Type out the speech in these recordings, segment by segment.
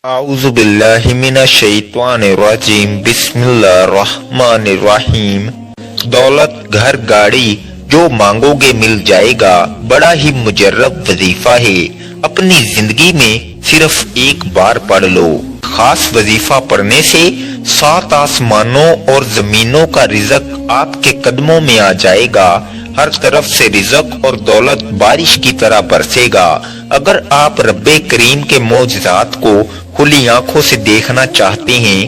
اعوذ باللہ من الشیطان الرجیم بسم اللہ الرحمن الرحیم۔ دولت، گھر، گاڑی جو مانگو گے مل جائے گا، بڑا ہی مجرب وظیفہ ہے۔ اپنی زندگی میں صرف ایک بار پڑھ لو۔ خاص وظیفہ پڑھنے سے 7 آسمانوں اور زمینوں کا رزق آپ کے قدموں میں آ جائے گا۔ ہر طرف سے رزق اور دولت بارش کی طرح برسے گا۔ اگر آپ رب کریم کے معجزات کو کھلی آنکھوں سے دیکھنا چاہتے ہیں،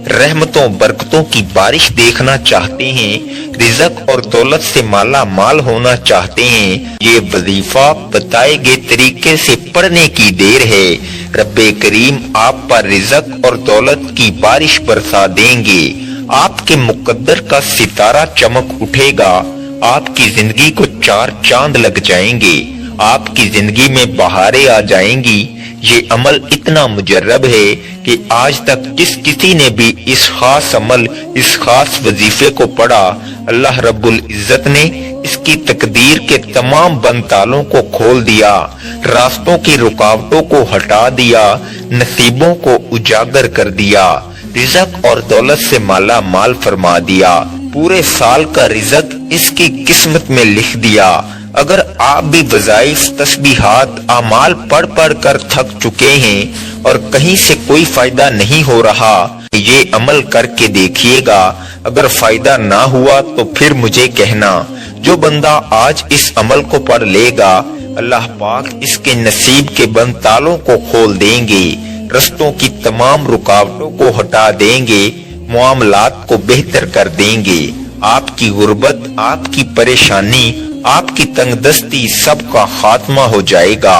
رحمتوں برکتوں کی بارش دیکھنا چاہتے ہیں، رزق اور دولت سے مالا مال ہونا چاہتے ہیں، یہ وظیفہ بتائے گئے طریقے سے پڑھنے کی دیر ہے۔ رب کریم آپ پر رزق اور دولت کی بارش برسا دیں گے۔ آپ کے مقدر کا ستارہ چمک اٹھے گا۔ آپ کی زندگی کو 4 چاند لگ جائیں گے۔ آپ کی زندگی میں بہاریں آ جائیں گی۔ یہ عمل اتنا مجرب ہے کہ آج تک جس کسی نے بھی اس خاص عمل، اس خاص وظیفے کو پڑھا، اللہ رب العزت نے اس کی تقدیر کے تمام بند تالوں کو کھول دیا، راستوں کی رکاوٹوں کو ہٹا دیا، نصیبوں کو اجاگر کر دیا، رزق اور دولت سے مالا مال فرما دیا، پورے سال کا رزق اس کی قسمت میں لکھ دیا۔ اگر آپ بھی وظائف، تسبیحات، اعمال پڑھ پڑھ کر تھک چکے ہیں اور کہیں سے کوئی فائدہ نہیں ہو رہا، یہ عمل کر کے دیکھیے گا۔ اگر فائدہ نہ ہوا تو پھر مجھے کہنا۔ جو بندہ آج اس عمل کو پڑھ لے گا، اللہ پاک اس کے نصیب کے بند تالوں کو کھول دیں گے، رستوں کی تمام رکاوٹوں کو ہٹا دیں گے، معاملات کو بہتر کر دیں گے۔ آپ کی غربت، آپ کی پریشانی، آپ کی تنگ دستی سب کا خاتمہ ہو جائے گا۔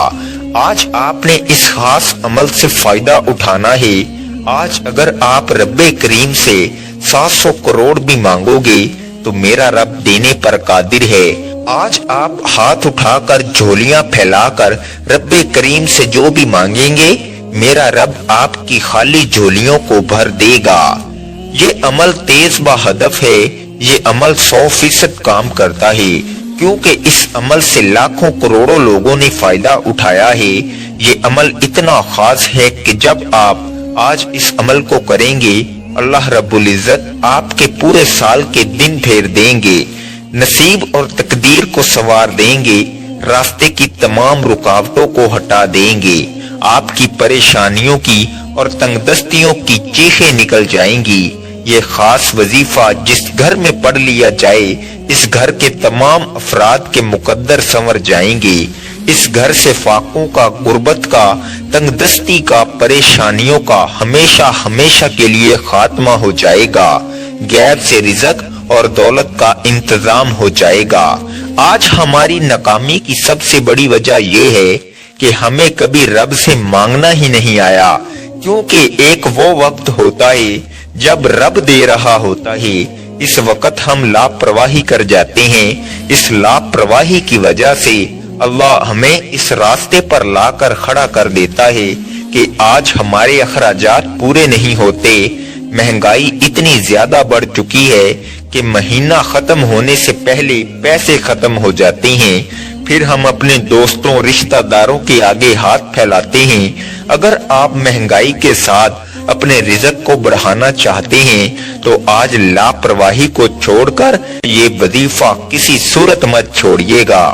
آج آپ نے اس خاص عمل سے فائدہ اٹھانا ہے۔ آج اگر آپ رب کریم سے 700 کروڑ بھی مانگو گے تو میرا رب دینے پر قادر ہے۔ آج آپ ہاتھ اٹھا کر، جھولیاں پھیلا کر رب کریم سے جو بھی مانگیں گے، میرا رب آپ کی خالی جھولیوں کو بھر دے گا۔ یہ عمل تیز با ہدف ہے۔ یہ عمل 100% کام کرتا ہے، کیونکہ اس عمل سے لاکھوں کروڑوں لوگوں نے فائدہ اٹھایا ہے۔ یہ عمل اتنا خاص ہے کہ جب آپ آج اس عمل کو کریں گے، اللہ رب العزت آپ کے پورے سال کے دن پھیر دیں گے، نصیب اور تقدیر کو سنوار دیں گے، راستے کی تمام رکاوٹوں کو ہٹا دیں گے، آپ کی پریشانیوں کی اور تنگ دستیوں کی چیخیں نکل جائیں گی۔ یہ خاص وظیفہ جس گھر میں پڑھ لیا جائے، اس گھر کے تمام افراد کے مقدر سنور جائیں گے۔ اس گھر سے فاقوں کا، غربت کا، تنگ دستی کا، پریشانیوں کا ہمیشہ ہمیشہ کے لیے خاتمہ ہو جائے گا۔ غیب سے رزق اور دولت کا انتظام ہو جائے گا۔ آج ہماری ناکامی کی سب سے بڑی وجہ یہ ہے کہ ہمیں کبھی رب سے مانگنا ہی نہیں آیا، کیونکہ ایک وہ وقت ہوتا ہے جب رب دے رہا ہوتا ہے، اس وقت ہم لاپرواہی کر جاتے ہیں۔ اس لاپرواہی کی وجہ سے اللہ ہمیں اس راستے پر لا کر کھڑا کر دیتا ہے کہ آج ہمارے اخراجات پورے نہیں ہوتے۔ مہنگائی اتنی زیادہ بڑھ چکی ہے کہ مہینہ ختم ہونے سے پہلے پیسے ختم ہو جاتے ہیں، پھر ہم اپنے دوستوں، رشتہ داروں کے آگے ہاتھ پھیلاتے ہیں۔ اگر آپ مہنگائی کے ساتھ اپنے رزق کو بڑھانا چاہتے ہیں تو آج لاپرواہی کو چھوڑ کر یہ وظیفہ کسی صورت مت چھوڑیے گا۔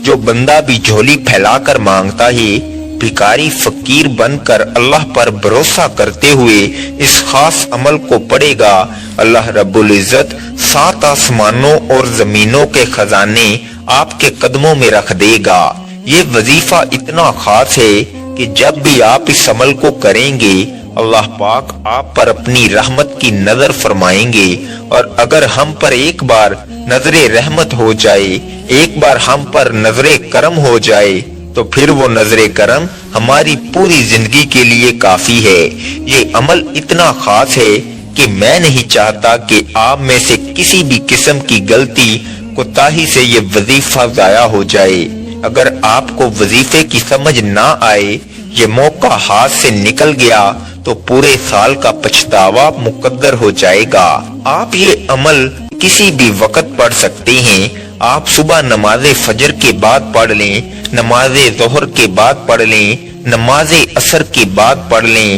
جو بندہ بھی جھولی پھیلا کر مانگتا ہے، بھکاری فقیر بن کر اللہ پر بھروسہ کرتے ہوئے اس خاص عمل کو پڑھے گا، اللہ رب العزت 7 آسمانوں اور زمینوں کے خزانے آپ کے قدموں میں رکھ دے گا۔ یہ وظیفہ اتنا خاص ہے کہ جب بھی آپ اس عمل کو کریں گے، اللہ پاک آپ پر اپنی رحمت کی نظر فرمائیں گے، اور اگر ہم پر ایک بار نظر رحمت ہو جائے، ایک بار ہم پر نظر کرم ہو جائے، تو پھر وہ نظر کرم ہماری پوری زندگی کے لیے کافی ہے۔ یہ عمل اتنا خاص ہے کہ میں نہیں چاہتا کہ آپ میں سے کسی بھی قسم کی غلطی، کوتاہی سے یہ وظیفہ ضائع ہو جائے۔ اگر آپ کو وظیفے کی سمجھ نہ آئے، یہ موقع ہاتھ سے نکل گیا تو پورے سال کا پچھتاوا مقدر ہو جائے گا۔ آپ یہ عمل کسی بھی وقت پڑھ سکتے ہیں۔ آپ صبح نماز فجر کے بعد پڑھ لیں، نماز ظہر کے بعد پڑھ لیں، نماز عصر کے بعد پڑھ لیں،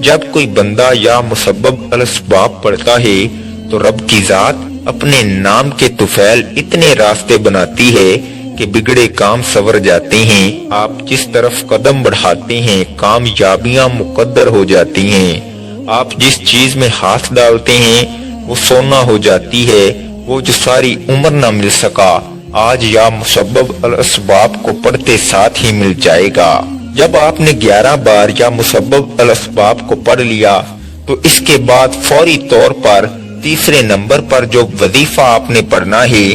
جب کوئی بندہ یا مسبب الاسباب پڑھتا ہے تو رب کی ذات اپنے نام کے طفیل اتنے راستے بناتی ہے کہ بگڑے کام سنور جاتے ہیں۔ آپ جس طرف قدم بڑھاتے ہیں کامیابیاں مقدر ہو جاتی ہیں۔ آپ جس چیز میں ہاتھ ڈالتے ہیں وہ سونا ہو جاتی ہے۔ وہ جو ساری عمر نہ مل سکا آج یا مسبب الاسباب کو پڑھتے ساتھ ہی مل جائے گا۔ جب آپ نے 11 بار یا مسبب الاسباب کو پڑھ لیا تو اس کے بعد فوری طور پر تیسرے نمبر پر جو وظیفہ آپ نے پڑھنا ہے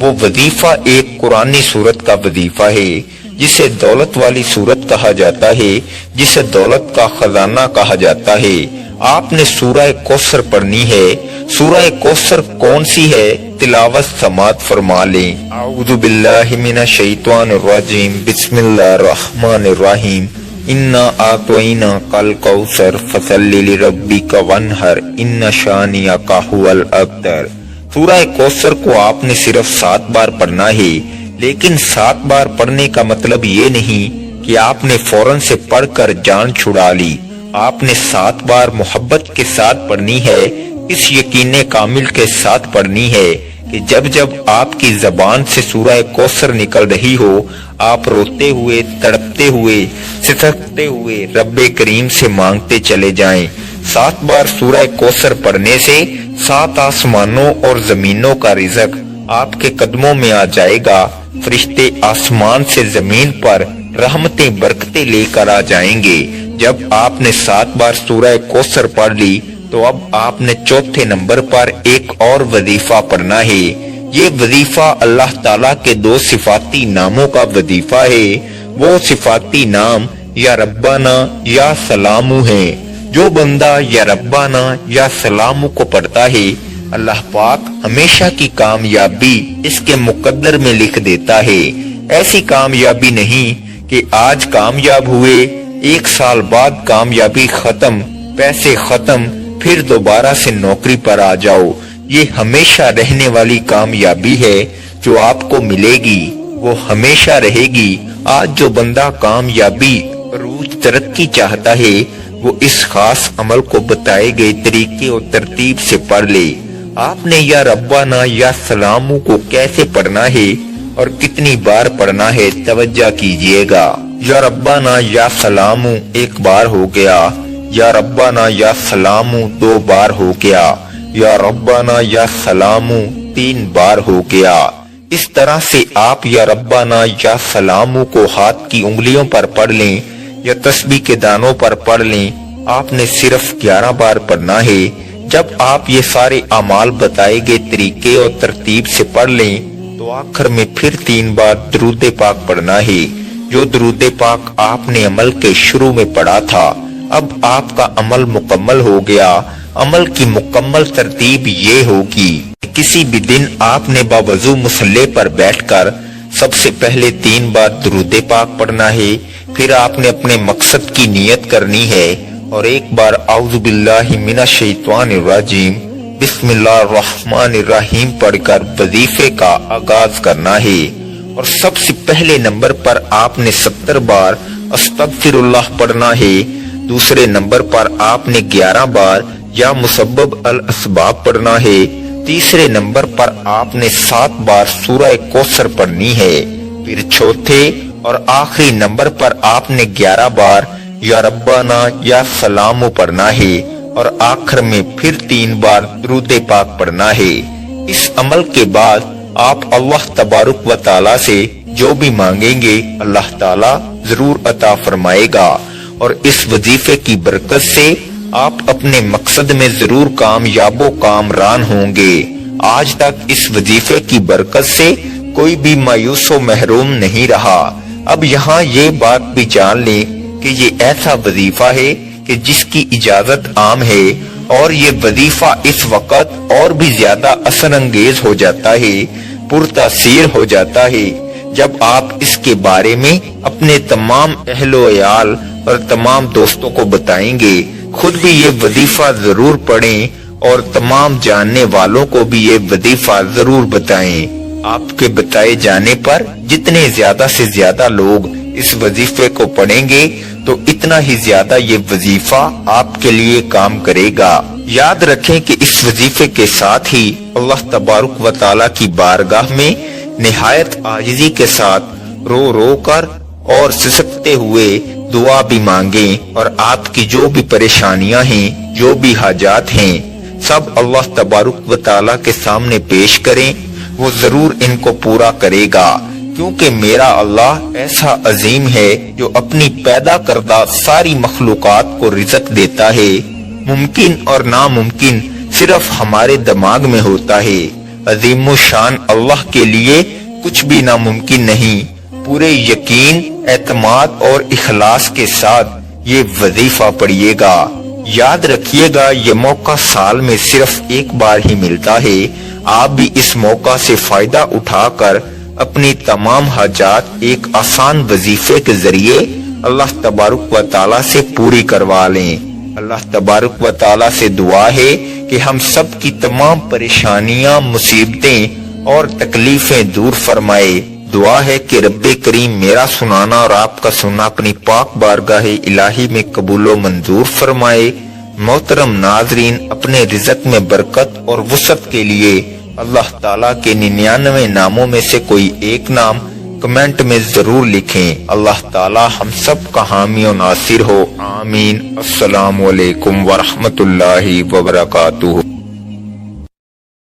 وہ وظیفہ ایک قرآنی سورت کا وظیفہ ہے جسے دولت والی سورت کہا جاتا ہے، جسے دولت کا خزانہ کہا جاتا ہے۔ آپ نے سورہ کوثر پڑھنی ہے۔ سورہ کوثر کون سی ہے؟ تلاوت سماعت فرما لیں۔ اعوذ باللہ من الشیطان الرجیم، بسم اللہ الرحمن الرحیم۔ انا اعطیناک الکوثر فصلی لربک وانحر ان شانئک ھو الابتر۔ سورہ کوثر کو آپ نے صرف 7 بار پڑھنا ہے، لیکن 7 بار پڑھنے کا مطلب یہ نہیں کہ آپ نے فوراً سے پڑھ کر جان چھڑا لی۔ آپ نے 7 بار محبت کے ساتھ پڑھنی ہے، اس یقین کامل کے ساتھ پڑھنی ہے کہ جب جب آپ کی زبان سے سورہ کوثر نکل رہی ہو آپ روتے ہوئے، تڑپتے ہوئے، سسکتے ہوئے رب کریم سے مانگتے چلے جائیں۔ 7 بار سورہ کوثر پڑھنے سے 7 آسمانوں اور زمینوں کا رزق آپ کے قدموں میں آ جائے گا۔ فرشتے آسمان سے زمین پر رحمتیں برکتیں لے کر آ جائیں گے۔ جب آپ نے 7 بار سورہ کوثر پڑھ لی تو اب آپ نے چوتھے نمبر پر ایک اور وظیفہ پڑھنا ہے۔ یہ وظیفہ اللہ تعالیٰ کے 2 صفاتی ناموں کا وظیفہ ہے۔ وہ صفاتی نام یا ربنا یا سلامو ہے۔ جو بندہ یا ربنا یا سلامو کو پڑھتا ہے اللہ پاک ہمیشہ کی کامیابی اس کے مقدر میں لکھ دیتا ہے۔ ایسی کامیابی نہیں کہ آج کامیاب ہوئے 1 سال بعد کامیابی ختم، پیسے ختم، پھر دوبارہ سے نوکری پر آ جاؤ۔ یہ ہمیشہ رہنے والی کامیابی ہے جو آپ کو ملے گی، وہ ہمیشہ رہے گی۔ آج جو بندہ کامیابی، عروج، ترقی چاہتا ہے وہ اس خاص عمل کو بتائے گئے طریقے اور ترتیب سے پڑھ لے۔ آپ نے یا ربنا یا سلامو کو کیسے پڑھنا ہے اور کتنی بار پڑھنا ہے توجہ کیجئے گا۔ یا ربنا یا سلامو 1 بار ہو گیا، یا ربنا یا سلامو 2 بار ہو گیا، یا ربنا یا سلامو 3 بار ہو گیا۔ اس طرح سے آپ یا ربنا یا سلامو کو ہاتھ کی انگلیوں پر پڑھ لیں یا تسبیح کے دانوں پر پڑھ لیں۔ آپ نے صرف 11 بار پڑھنا ہے۔ جب آپ یہ سارے اعمال بتائے گئے طریقے اور ترتیب سے پڑھ لیں تو آخر میں پھر 3 بار درود پاک پڑھنا ہے، جو درود پاک آپ نے عمل کے شروع میں پڑھا تھا۔ اب آپ کا عمل مکمل ہو گیا۔ عمل کی مکمل ترتیب یہ ہوگی، کسی بھی دن آپ نے باوضو مصلی پر بیٹھ کر سب سے پہلے 3 بار درود پاک پڑھنا ہے، پھر آپ نے اپنے مقصد کی نیت کرنی ہے اور 1 بار اعوذ باللہ من الشیطان الرجیم بسم اللہ الرحمن الرحیم پڑھ کر وظیفے کا آغاز کرنا ہے۔ اور سب سے پہلے نمبر پر آپ نے 70 بار استغفر اللہ پڑھنا ہے۔ دوسرے نمبر پر آپ نے 11 بار یا مسبب الاسباب پڑھنا ہے۔ تیسرے نمبر پر آپ نے 7 بار سورہ کوثر پڑھنی ہے۔ پھر چوتھے اور آخری نمبر پر آپ نے 11 بار یا ربنا یا سلامو پڑھنا ہے اور آخر میں پھر 3 بار درود پاک پڑھنا ہے۔ اس عمل کے بعد آپ اللہ تبارک و تعالی سے جو بھی مانگیں گے اللہ تعالی ضرور عطا فرمائے گا، اور اس وظیفے کی برکت سے آپ اپنے مقصد میں ضرور کامیاب و کامران ہوں گے۔ آج تک اس وظیفے کی برکت سے کوئی بھی مایوس و محروم نہیں رہا۔ اب یہاں یہ بات بھی جان لیں کہ یہ ایسا وظیفہ ہے کہ جس کی اجازت عام ہے، اور یہ وظیفہ اس وقت اور بھی زیادہ اثر انگیز ہو جاتا ہے، پرتاثیر ہو جاتا ہے جب آپ اس کے بارے میں اپنے تمام اہل و عیال اور تمام دوستوں کو بتائیں گے۔ خود بھی یہ وظیفہ ضرور پڑھیں اور تمام جاننے والوں کو بھی یہ وظیفہ ضرور بتائیں۔ آپ کے بتائے جانے پر جتنے زیادہ سے زیادہ لوگ اس وظیفے کو پڑھیں گے تو اتنا ہی زیادہ یہ وظیفہ آپ کے لیے کام کرے گا۔ یاد رکھیں کہ اس وظیفے کے ساتھ ہی اللہ تبارک و تعالیٰ کی بارگاہ میں نہایت عاجزی کے ساتھ رو رو کر اور سسکتے ہوئے دعا بھی مانگیں، اور آپ کی جو بھی پریشانیاں ہیں، جو بھی حاجات ہیں، سب اللہ تبارک و تعالیٰ کے سامنے پیش کریں، وہ ضرور ان کو پورا کرے گا، کیونکہ میرا اللہ ایسا عظیم ہے جو اپنی پیدا کردہ ساری مخلوقات کو رزق دیتا ہے۔ ممکن اور ناممکن صرف ہمارے دماغ میں ہوتا ہے۔ عظیم الشان اللہ کے لیے کچھ بھی ناممکن نہیں۔ پورے یقین، اعتماد اور اخلاص کے ساتھ یہ وظیفہ پڑھیے گا۔ یاد رکھیے گا یہ موقع سال میں صرف ایک بار ہی ملتا ہے۔ آپ بھی اس موقع سے فائدہ اٹھا کر اپنی تمام حاجات ایک آسان وظیفے کے ذریعے اللہ تبارک و تعالیٰ سے پوری کروا لیں۔ اللہ تبارک و تعالیٰ سے دعا ہے کہ ہم سب کی تمام پریشانیاں، مصیبتیں اور تکلیفیں دور فرمائے۔ دعا ہے کہ رب کریم میرا سنانا اور آپ کا سننا اپنی پاک بارگاہ الہی میں قبول و منظور فرمائے۔ محترم ناظرین، اپنے رزق میں برکت اور وسعت کے لیے اللہ تعالیٰ کے 99 ناموں میں سے کوئی ایک نام کمنٹ میں ضرور لکھیں۔ اللہ تعالیٰ ہم سب کا حامی و ناصر ہو، آمین۔ السلام علیکم ورحمۃ اللہ وبرکاتہ۔